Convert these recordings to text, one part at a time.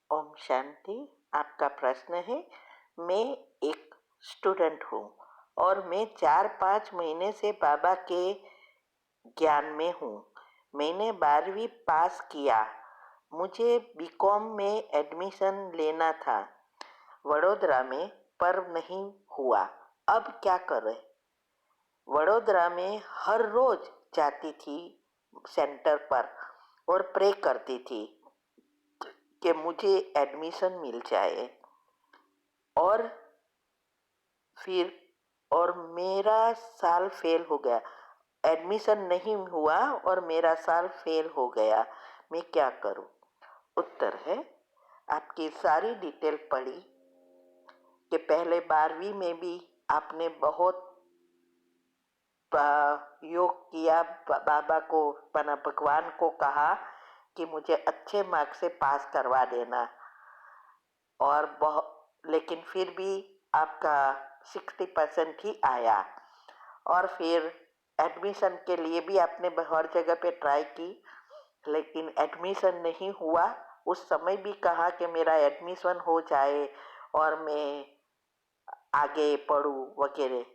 ओम शांति। आपका प्रश्न है, मैं एक स्टूडेंट हूँ और मैं 4-5 महीने से बाबा के ज्ञान में हूँ। मैंने 12वीं पास किया। मुझे बीकॉम में एडमिशन लेना था वडोदरा में, पर नहीं हुआ। अब क्या करें? वडोदरा में हर रोज जाती थी सेंटर पर और प्रे करती थी कि मुझे एडमिशन मिल जाए। और फिर मेरा साल फेल हो गया। एडमिशन नहीं हुआ और मेरा साल फेल हो गया। मैं क्या करूं? उत्तर है, आपकी सारी डिटेल पढ़ी कि पहले 12वीं में भी आपने बहुत योग किया, बाबा को, भगवान को कहा कि मुझे अच्छे मार्क्स से पास करवा देना, और लेकिन फिर भी आपका 60% ही आया। और फिर एडमिशन के लिए भी आपने हर जगह पे ट्राई की, लेकिन एडमिशन नहीं हुआ। उस समय भी कहा कि मेरा एडमिशन हो जाए और मैं आगे पढूं वगैरह,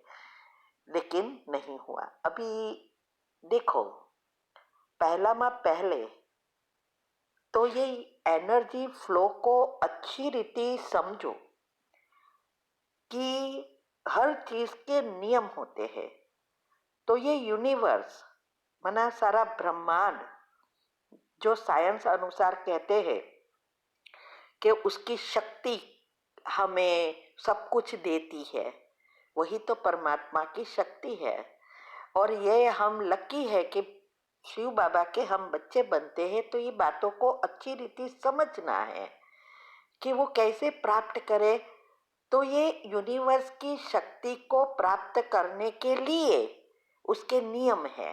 लेकिन नहीं हुआ। अभी देखो, पहले तो ये एनर्जी फ्लो को अच्छी रीति समझो कि हर चीज के नियम होते हैं। तो ये यूनिवर्स माना सारा ब्रह्मांड, जो साइंस अनुसार कहते हैं कि उसकी शक्ति हमें सब कुछ देती है, वही तो परमात्मा की शक्ति है। और ये हम लकी है कि शिव बाबा के हम बच्चे बनते हैं। तो ये बातों को अच्छी रीति समझना है कि वो कैसे प्राप्त करे। तो ये यूनिवर्स की शक्ति को प्राप्त करने के लिए उसके नियम है,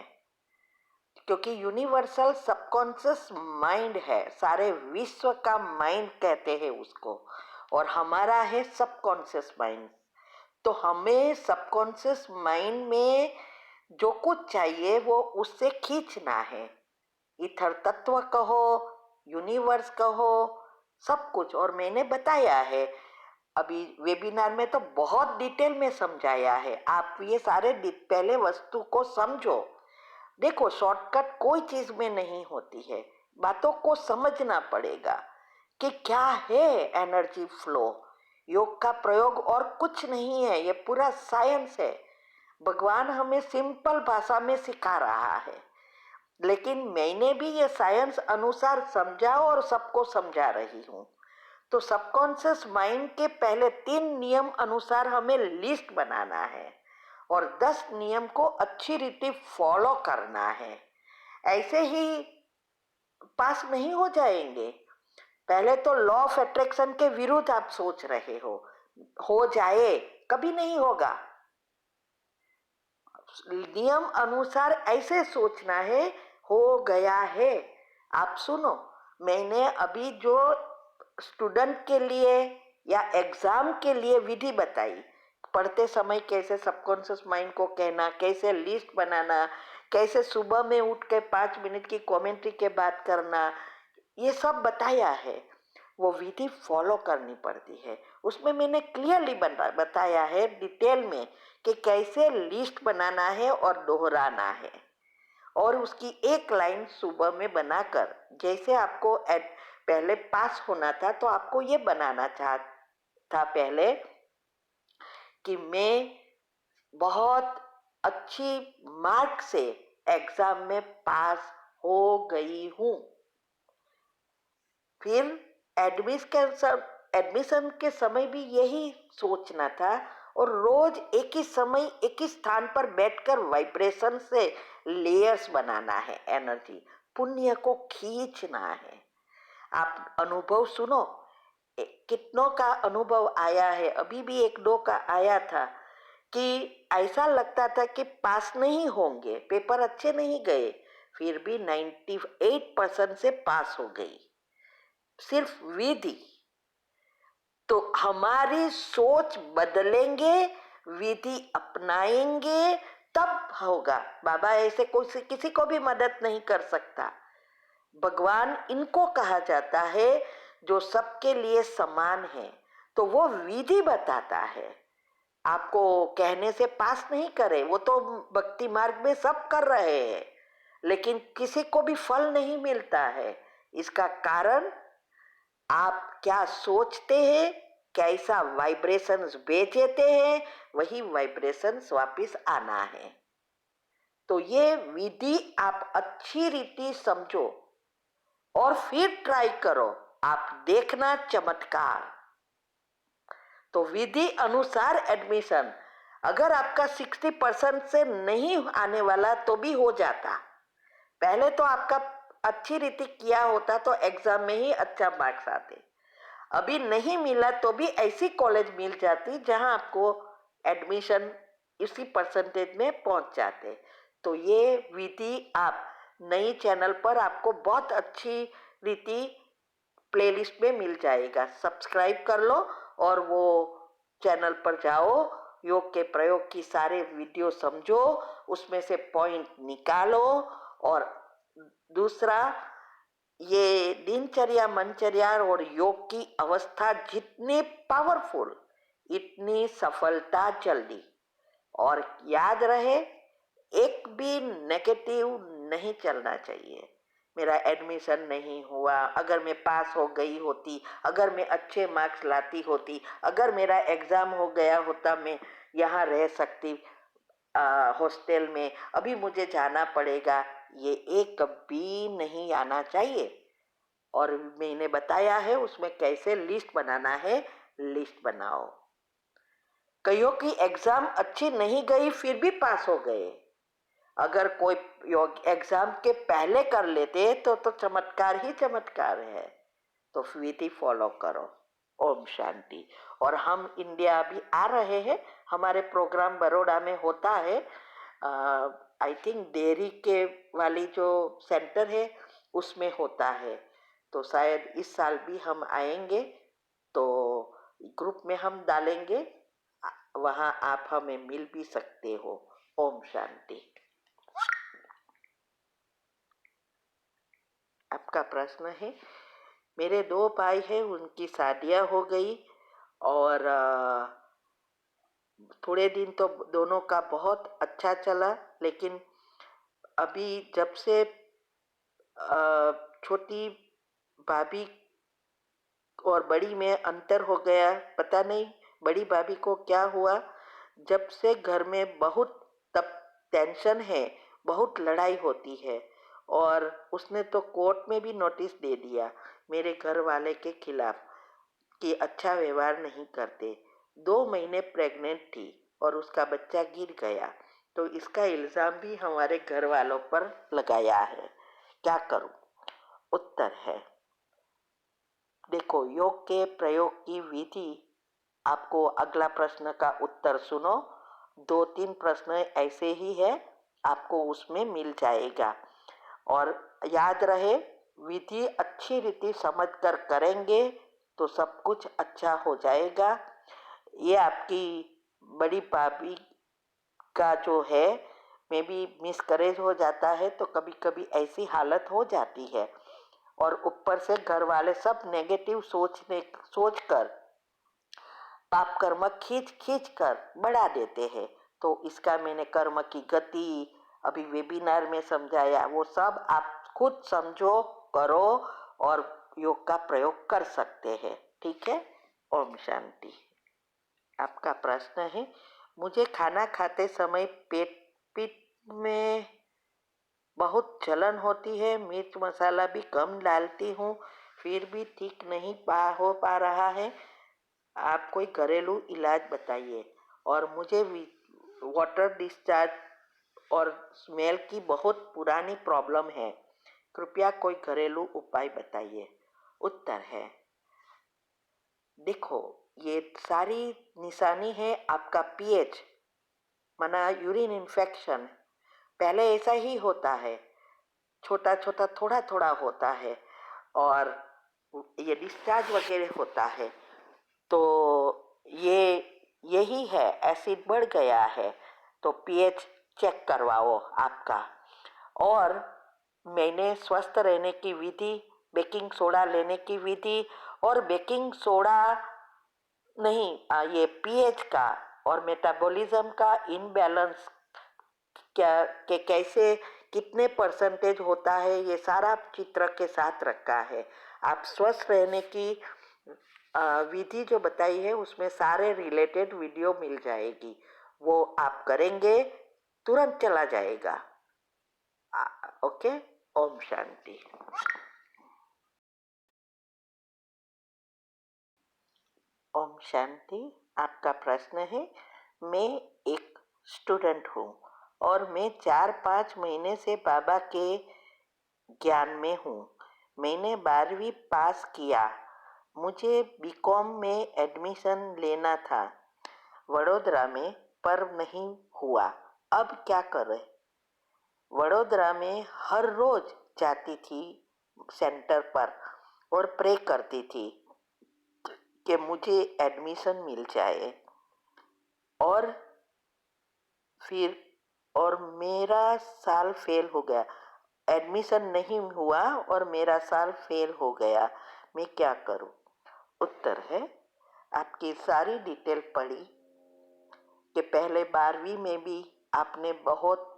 क्योंकि यूनिवर्सल सबकॉन्शियस माइंड है, सारे विश्व का माइंड कहते हैं उसको, और हमारा है सबकॉन्शियस माइंड। तो हमें सबकॉन्शियस माइंड में जो कुछ चाहिए वो उससे खींचना है। इथर तत्व कहो, यूनिवर्स कहो, सब कुछ। और मैंने बताया है अभी वेबिनार में, तो बहुत डिटेल में समझाया है। आप ये सारे पहले वस्तु को समझो। देखो, शॉर्टकट कोई चीज में नहीं होती है, बातों को समझना पड़ेगा कि क्या है एनर्जी फ्लो। योग का प्रयोग और कुछ नहीं है, ये पूरा साइंस है। भगवान हमें सिंपल भाषा में सिखा रहा है, लेकिन मैंने भी ये साइंस अनुसार समझा और सबको समझा रही हूँ। तो सबकॉन्शियस माइंड के पहले 3 नियम अनुसार हमें लिस्ट बनाना है और 10 नियम को अच्छी रीति फॉलो करना है। ऐसे ही पास नहीं हो जाएंगे। पहले तो लॉ ऑफ अट्रैक्शन के विरुद्ध आप सोच रहे हो जाए, कभी नहीं होगा। नियम अनुसार ऐसे सोचना है, हो गया है। आप सुनो, मैंने अभी जो स्टूडेंट के लिए या एग्जाम के लिए विधि बताई, पढ़ते समय कैसे सबकॉन्शियस माइंड को कहना, कैसे लिस्ट बनाना, कैसे सुबह में उठ के 5 मिनट की कमेंट्री के बात करना, ये सब बताया है। वो विधि फॉलो करनी पड़ती है। उसमें मैंने क्लियरली बताया है डिटेल में कि कैसे लिस्ट बनाना है और दोहराना है। और उसकी एक लाइन सुबह में बनाकर, जैसे आपको पहले पास होना था तो आपको ये बनाना था पहले कि मैं बहुत अच्छी मार्क से एग्जाम में पास हो गई हूँ। फिर एडमिशन के समय भी यही सोचना था, और रोज एक ही समय एक ही स्थान पर बैठकर वाइब्रेशन से लेयर्स बनाना है, एनर्जी पुण्य को खींचना है। आप अनुभव सुनो, कितनों का अनुभव आया है। अभी भी 1-2 का आया था कि ऐसा लगता था कि पास नहीं होंगे, पेपर अच्छे नहीं गए, फिर भी 98% से पास हो गई, सिर्फ विधि। तो हमारी सोच बदलेंगे, विधि अपनाएंगे, तब होगा। बाबा ऐसे कोई किसी को भी मदद नहीं कर सकता। भगवान इनको कहा जाता है जो सबके लिए समान है, तो वो विधि बताता है। आपको कहने से पास नहीं करे, वो तो भक्ति मार्ग में सब कर रहे हैं, लेकिन किसी को भी फल नहीं मिलता है। इसका कारण आप क्या सोचते हैं, कैसा वाइब्रेशंस भेजते हैं, वही वाइब्रेशंस वापस आना है। तो ये विधि आप अच्छी रीति समझो और फिर ट्राई करो, आप देखना चमत्कार। तो विधि अनुसार एडमिशन, अगर आपका 60% से नहीं आने वाला तो भी हो जाता। पहले तो आपका अच्छी रीति किया होता तो एग्जाम में ही अच्छा मार्क्स आते। अभी नहीं मिला तो भी ऐसी कॉलेज मिल जाती जहां आपको एडमिशन इसी परसेंटेज में पहुंच जाते। तो ये विधि आप नई चैनल पर आपको बहुत अच्छी रीति प्लेलिस्ट में मिल जाएगा, सब्सक्राइब कर लो और वो चैनल पर जाओ, योग के प्रयोग की सारे वीडियो समझो, उसमें से पॉइंट निकालो। और दूसरा, ये दिनचर्या मनचर्या और योग की अवस्था जितनी पावरफुल, इतनी सफलता जल्दी। और याद रहे, एक भी नेगेटिव नहीं चलना चाहिए। मेरा एडमिशन नहीं हुआ, अगर मैं पास हो गई होती, अगर मैं अच्छे मार्क्स लाती होती, अगर मेरा एग्जाम हो गया होता, मैं यहाँ रह सकती हॉस्टल में, अभी मुझे जाना पड़ेगा, ये एक भी नहीं आना चाहिए। और मैंने बताया है उसमें कैसे लिस्ट बनाना है, लिस्ट बनाओ। कईयों की एग्जाम अच्छी नहीं गई फिर भी पास हो गए। अगर कोई एग्जाम के पहले कर लेते तो चमत्कार ही चमत्कार है। तो विधि फॉलो करो। ओम शांति। और हम इंडिया भी आ रहे हैं, हमारे प्रोग्राम बड़ौदा में होता है। आई थिंक डेयरी के वाली जो सेंटर है उसमें होता है, तो शायद इस साल भी हम आएंगे, तो ग्रुप में हम डालेंगे, वहाँ आप हमें मिल भी सकते हो। ओम शांति। आपका प्रश्न है, मेरे 2 भाई हैं, उनकी शादियां हो गई और थोड़े दिन तो दोनों का बहुत अच्छा चला, लेकिन अभी जब से छोटी भाभी और बड़ी में अंतर हो गया, पता नहीं बड़ी भाभी को क्या हुआ। जब से घर में बहुत तब टेंशन है, बहुत लड़ाई होती है, और उसने तो कोर्ट में भी नोटिस दे दिया मेरे घर वाले के खिलाफ कि अच्छा व्यवहार नहीं करते। 2 महीने प्रेग्नेंट थी और उसका बच्चा गिर गया, तो इसका इल्ज़ाम भी हमारे घर वालों पर लगाया है। क्या करूं? उत्तर है, देखो, योग के प्रयोग की विधि, आपको अगला प्रश्न का उत्तर सुनो, 2-3 प्रश्न ऐसे ही है, आपको उसमें मिल जाएगा। और याद रहे, विधि अच्छी रीति समझ कर करेंगे तो सब कुछ अच्छा हो जाएगा। ये आपकी बड़ी भाभी का जो है, में भी मिसकरेज हो जाता है, तो कभी कभी ऐसी हालत हो जाती है, और ऊपर से घर वाले सब नेगेटिव सोचकर पाप कर्म खींच खींच कर बढ़ा देते हैं। तो इसका मैंने कर्म की गति अभी वेबिनार में समझाया, वो सब आप खुद समझो, करो और योग का प्रयोग कर सकते हैं। ठीक है। ओम शांति। आपका प्रश्न है, मुझे खाना खाते समय पीठ में बहुत जलन होती है, मिर्च मसाला भी कम डालती हूँ, फिर भी ठीक नहीं हो पा रहा है, आप कोई घरेलू इलाज बताइए। और मुझे वाटर डिस्चार्ज और स्मेल की बहुत पुरानी प्रॉब्लम है, कृपया कोई घरेलू उपाय बताइए। उत्तर है, देखो, ये सारी निशानी है आपका पीएच, माना यूरिन इन्फेक्शन। पहले ऐसा ही होता है, छोटा छोटा थोड़ा थोड़ा होता है, और ये डिस्चार्ज वगैरह होता है, तो ये यही है, एसिड बढ़ गया है, तो पीएच चेक करवाओ आपका। और मैंने स्वस्थ रहने की विधि, बेकिंग सोडा लेने की विधि और बेकिंग सोडा नहीं, ये पीएच का और मेटाबॉलिज्म का इनबैलेंस क्या के कैसे कितने परसेंटेज होता है, ये सारा चित्र के साथ रखा है। आप स्वस्थ रहने की विधि जो बताई है उसमें सारे रिलेटेड वीडियो मिल जाएगी, वो आप करेंगे तुरंत चला जाएगा। ओके, ओम शांति। ओम शांति। आपका प्रश्न है, मैं एक स्टूडेंट हूँ और मैं 4-5 महीने से बाबा के ज्ञान में हूँ। मैंने 12वीं पास किया, मुझे बीकॉम में एडमिशन लेना था वडोदरा में, पर नहीं हुआ। अब क्या करें? वडोदरा में हर रोज जाती थी सेंटर पर और प्रे करती थी कि मुझे एडमिशन मिल जाए, और फिर और मेरा साल फेल हो गया। एडमिशन नहीं हुआ और मेरा साल फेल हो गया, मैं क्या करूं? उत्तर है, आपकी सारी डिटेल पढ़ी कि पहले 12वीं में भी आपने बहुत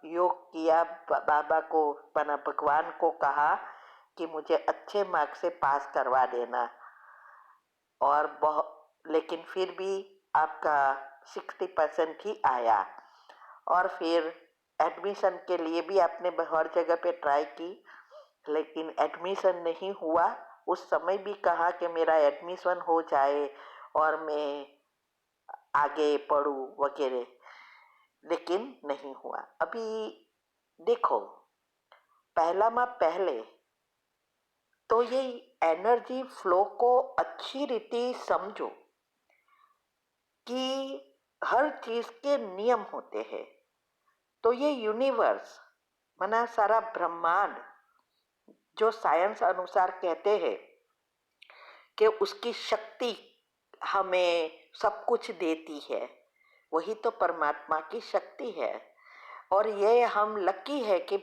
योग किया, बाबा को बना भगवान को कहा कि मुझे अच्छे मार्क्स से पास करवा देना, और लेकिन फिर भी आपका 60% ही आया। और फिर एडमिशन के लिए भी आपने हर जगह पे ट्राई की, लेकिन एडमिशन नहीं हुआ। उस समय भी कहा कि मेरा एडमिशन हो जाए और मैं आगे पढ़ूं वगैरह, लेकिन नहीं हुआ। अभी देखो, पहले तो ये एनर्जी फ्लो को अच्छी रीति समझो कि हर चीज के नियम होते हैं। तो ये यूनिवर्स माना सारा ब्रह्मांड जो साइंस अनुसार कहते हैं कि उसकी शक्ति हमें सब कुछ देती है, वही तो परमात्मा की शक्ति है। और ये हम लकी है कि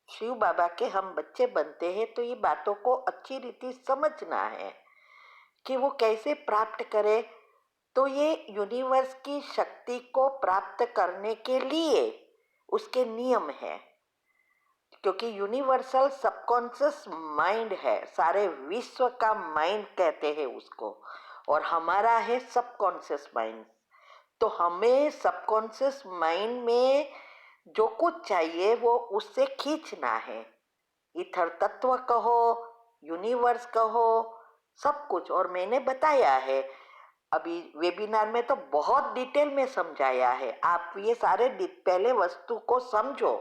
शिव बाबा के हम बच्चे बनते हैं, तो ये बातों को अच्छी रीति समझना है कि वो कैसे प्राप्त करे। तो ये यूनिवर्स की शक्ति को प्राप्त करने के लिए उसके नियम है, क्योंकि यूनिवर्सल सबकॉन्शियस माइंड है, सारे विश्व का माइंड कहते हैं उसको, और हमारा है सबकॉन्शियस माइंड। तो हमें सबकॉन्शियस माइंड में जो कुछ चाहिए वो उससे खींचना है। इथर तत्व कहो, यूनिवर्स कहो, सब कुछ। और मैंने बताया है अभी वेबिनार में, तो बहुत डिटेल में समझाया है। आप ये सारे पहले वस्तु को समझो।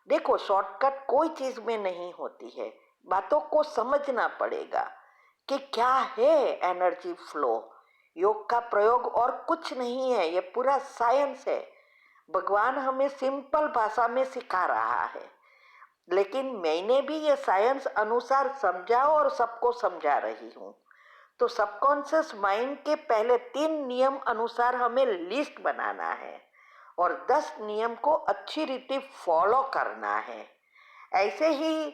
देखो, शॉर्टकट कोई चीज में नहीं होती है, बातों को समझना पड़ेगा कि क्या है एनर्जी फ्लो। योग का प्रयोग और कुछ नहीं है, ये पूरा साइंस है। भगवान हमें सिंपल भाषा में सिखा रहा है, लेकिन मैंने भी ये साइंस अनुसार समझा और सबको समझा रही हूँ। तो सबकॉन्शियस माइंड के पहले 3 नियम अनुसार हमें लिस्ट बनाना है और 10 नियम को अच्छी रीति फॉलो करना है। ऐसे ही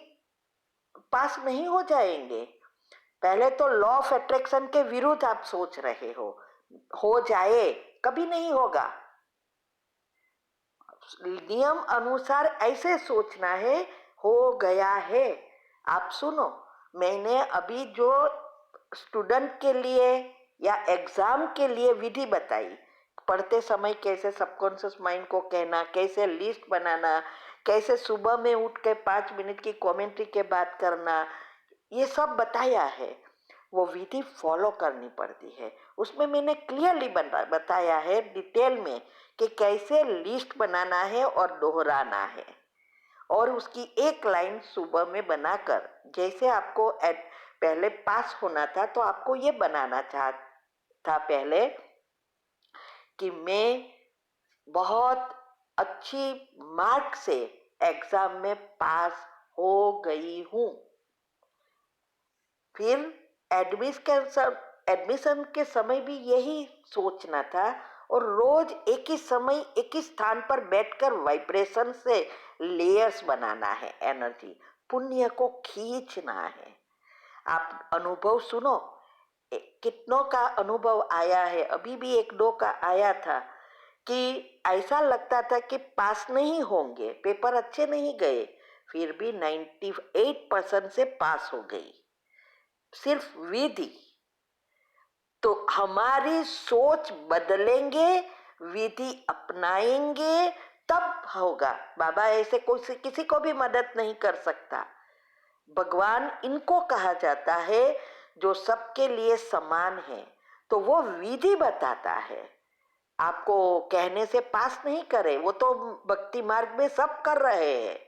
पास नहीं हो जाएंगे। पहले तो लॉ ऑफ अट्रैक्शन के विरुद्ध आप सोच रहे हो जाए, कभी नहीं होगा। नियम अनुसार ऐसे सोचना है, हो गया है। आप सुनो, मैंने अभी जो स्टूडेंट के लिए या एग्जाम के लिए विधि बताई, पढ़ते समय कैसे सबकॉन्शियस माइंड को कहना, कैसे लिस्ट बनाना, कैसे सुबह में उठ के 5 मिनट की कमेंट्री के बात करना, ये सब बताया है। वो विधि फॉलो करनी पड़ती है। उसमें मैंने क्लियरली बताया है डिटेल में कि कैसे लिस्ट बनाना है और दोहराना है, और उसकी एक लाइन सुबह में बनाकर, जैसे आपको पहले पास होना था तो आपको ये बनाना था पहले कि मैं बहुत अच्छी मार्क से एग्जाम में पास हो गई हूँ। फिर एडमिशन के समय भी यही सोचना था, और रोज एक ही समय एक ही स्थान पर बैठकर वाइब्रेशन से लेयर्स बनाना है, एनर्जी पुण्य को खींचना है। आप अनुभव सुनो, कितनों का अनुभव आया है, अभी भी एक दो का आया था कि ऐसा लगता था कि पास नहीं होंगे, पेपर अच्छे नहीं गए, फिर भी 98% से पास हो गई, सिर्फ विधि। तो हमारी सोच बदलेंगे, विधि अपनाएंगे, तब होगा। बाबा ऐसे कोई किसी को भी मदद नहीं कर सकता। भगवान इनको कहा जाता है जो सबके लिए समान है, तो वो विधि बताता है। आपको कहने से पास नहीं करे, वो तो भक्ति मार्ग में सब कर रहे हैं,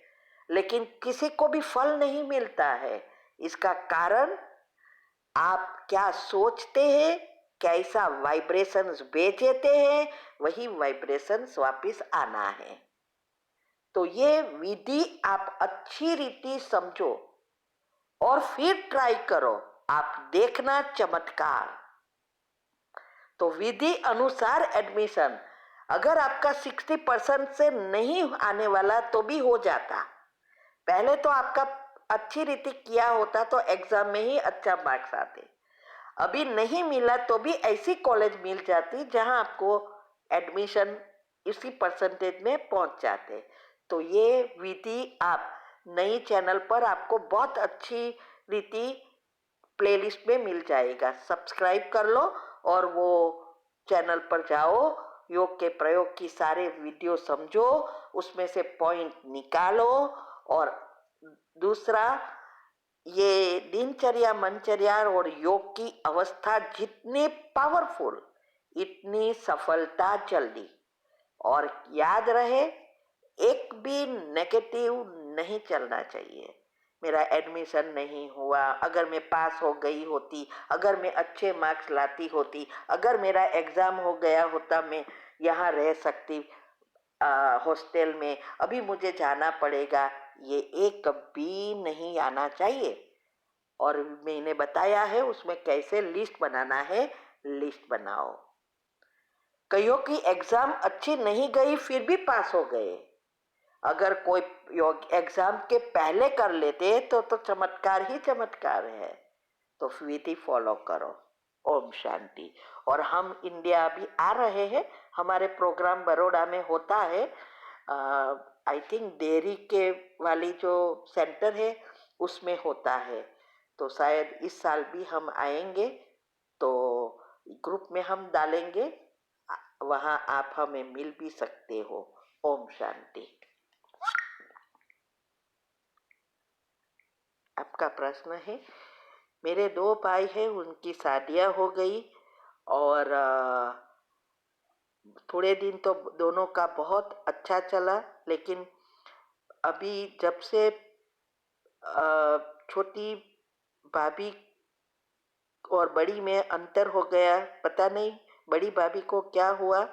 लेकिन किसी को भी फल नहीं मिलता है। इसका कारण आप क्या सोचते हैं, कैसा वाइब्रेशंस भेजते हैं, वही वाइब्रेशंस वापस आना है। तो ये विधि आप अच्छी रीति समझो और फिर ट्राई करो, आप देखना चमत्कार। तो विधि अनुसार एडमिशन, अगर आपका 60% से नहीं आने वाला तो भी हो जाता। पहले तो आपका अच्छी रीति किया होता तो एग्जाम में ही अच्छा मार्क्स आते। अभी नहीं मिला तो भी ऐसी कॉलेज मिल जाती जहां आपको एडमिशन इसी परसेंटेज में पहुंच जाते। तो ये विधि आप नई चैनल पर आपको बहुत अच्छी रीति प्लेलिस्ट में मिल जाएगा, सब्सक्राइब कर लो और वो चैनल पर जाओ, योग के प्रयोग की सारे वीडियो समझो, उसमें से पॉइंट निकालो। और दूसरा, ये दिनचर्या मनचर्या और योग की अवस्था जितनी पावरफुल, इतनी सफलता जल्दी। और याद रहे, एक भी नेगेटिव नहीं चलना चाहिए। मेरा एडमिशन नहीं हुआ, अगर मैं पास हो गई होती, अगर मैं अच्छे मार्क्स लाती होती, अगर मेरा एग्जाम हो गया होता, मैं यहाँ रह सकती हॉस्टल में, अभी मुझे जाना पड़ेगा, ये एक भी नहीं आना चाहिए। और मैंने बताया है उसमें कैसे लिस्ट बनाना है, लिस्ट बनाओ। कईयों की एग्जाम अच्छी नहीं गई फिर भी पास हो गए। अगर कोई योग एग्जाम के पहले कर लेते तो चमत्कार ही चमत्कार है। तो विधि फॉलो करो। ओम शांति। और हम इंडिया भी आ रहे हैं, हमारे प्रोग्राम बड़ौदा में होता है, आई थिंक डेयरी के वाली जो सेंटर है उसमें होता है। तो शायद इस साल भी हम आएंगे, तो ग्रुप में हम डालेंगे, वहाँ आप हमें मिल भी सकते हो। ओम शांति। आपका प्रश्न है, मेरे दो भाई हैं, उनकी शादियां हो गई और थोड़े दिन तो दोनों का बहुत अच्छा चला, लेकिन अभी जब से छोटी भाभी और बड़ी में अंतर हो गया, पता नहीं बड़ी भाभी को क्या हुआ,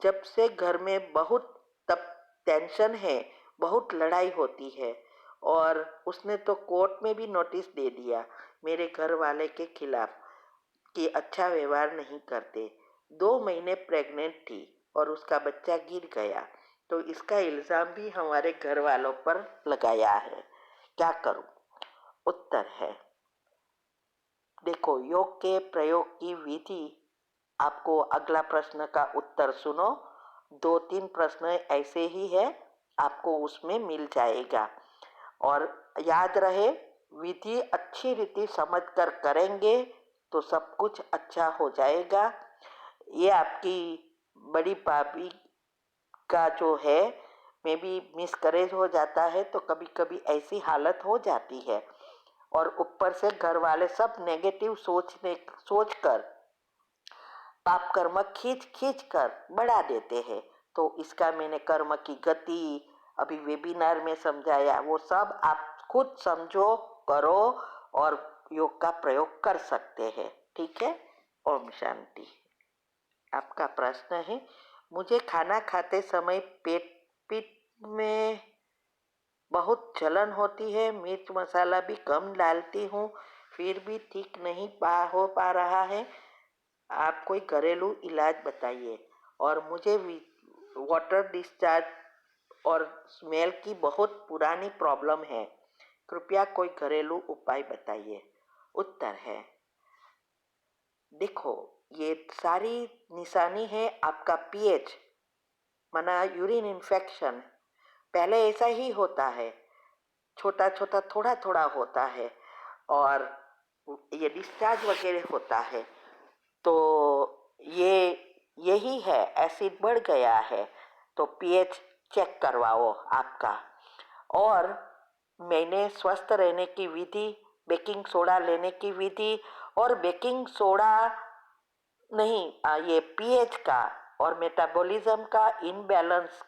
जब से घर में बहुत तब टेंशन है, बहुत लड़ाई होती है। और उसने तो कोर्ट में भी नोटिस दे दिया मेरे घर वाले के खिलाफ कि अच्छा व्यवहार नहीं करते। 2 महीने प्रेग्नेंट थी और उसका बच्चा गिर गया, तो इसका इल्ज़ाम भी हमारे घर वालों पर लगाया है। क्या करूं? उत्तर है, देखो, योग के प्रयोग की विधि, आपको अगला प्रश्न का उत्तर सुनो, 2-3 प्रश्न ऐसे ही है, आपको उसमें मिल जाएगा। और याद रहे, विधि अच्छी रीति समझ कर करेंगे तो सब कुछ अच्छा हो जाएगा। ये आपकी बड़ी भाभी का जो है, में भी मिसकरेज हो जाता है, तो कभी कभी ऐसी हालत हो जाती है। और ऊपर से घर वाले सब नेगेटिव सोच कर पाप कर्म खींच खींच कर बढ़ा देते हैं। तो इसका मैंने कर्म की गति अभी वेबिनार में समझाया, वो सब आप खुद समझो, करो और योग का प्रयोग कर सकते हैं। ठीक है। ओम शांति। आपका प्रश्न है, मुझे खाना खाते समय पेट पीठ में बहुत जलन होती है, मिर्च मसाला भी कम डालती हूँ, फिर भी ठीक नहीं हो पा रहा है, आप कोई घरेलू इलाज बताइए। और मुझे वाटर डिस्चार्ज और स्मेल की बहुत पुरानी प्रॉब्लम है, कृपया कोई घरेलू उपाय बताइए। उत्तर है। देखो, ये सारी निशानी है आपका पीएच, माना यूरिन इन्फेक्शन। पहले ऐसा ही होता है, छोटा छोटा थोड़ा थोड़ा होता है, और ये डिस्चार्ज वगैरह होता है। तो ये यही है, एसिड बढ़ गया है, तो पीएच चेक करवाओ आपका। और मैंने स्वस्थ रहने की विधि, बेकिंग सोडा लेने की विधि, और बेकिंग सोडा नहीं, ये पीएच का और मेटाबॉलिज्म का इनबैलेंस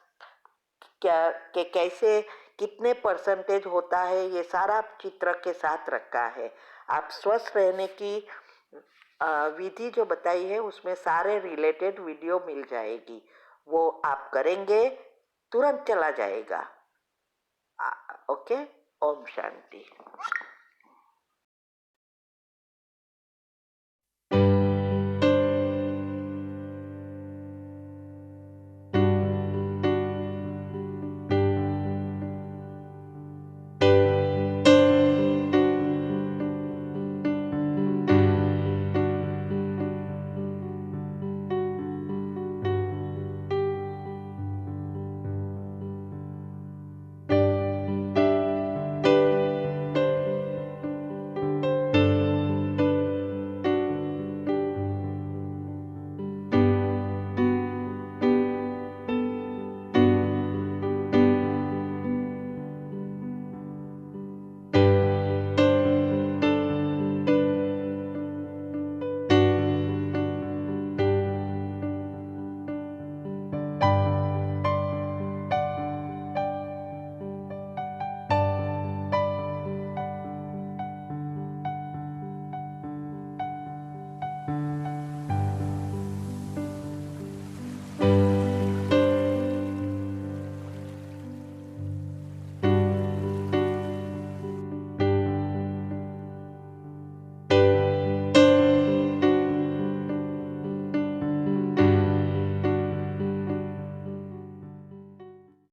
क्या के कैसे कितने परसेंटेज होता है, ये सारा चित्र के साथ रखा है। आप स्वस्थ रहने की विधि जो बताई है उसमें सारे रिलेटेड वीडियो मिल जाएगी, वो आप करेंगे तुरंत चला जाएगा। ओके, ओम शांति।